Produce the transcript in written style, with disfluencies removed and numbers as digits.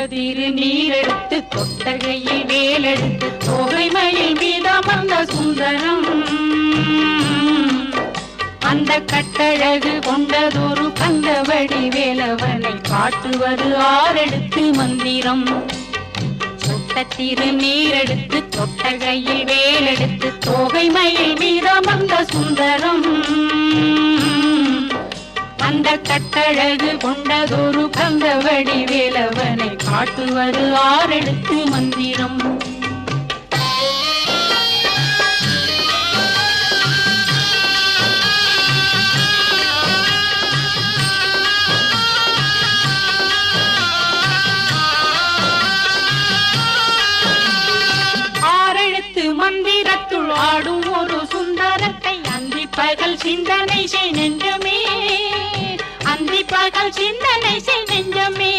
திருநீரெடுத்து தொட்டகையில் வேலெடுத்து தோகைமயில் மீதமர்ந்த சுந்தரம் அந்த கட்டழகு கொண்டதொரு கந்தவடி வேலவனை காட்டுவது ஆரெடுத்து மந்திரம் தொட்ட திருநீரெடுத்து தொட்டகையில் வேலெடுத்து தோகைமயில் மீதமர்ந்த சுந்தரம் அந்த கட்டழகு கொண்டதொரு கந்தவடி வேலவனை காட்டுவது ஆரெடுத்து மந்திரம் ஆரெழுத்து மந்திரத்துள் ஆடும் ஒரு சுந்தரத்தை அந்தி பகல் சிந்தனை செய் நெஞ்சமே அந்தி பகல் சிந்தனை செய் நெஞ்சமே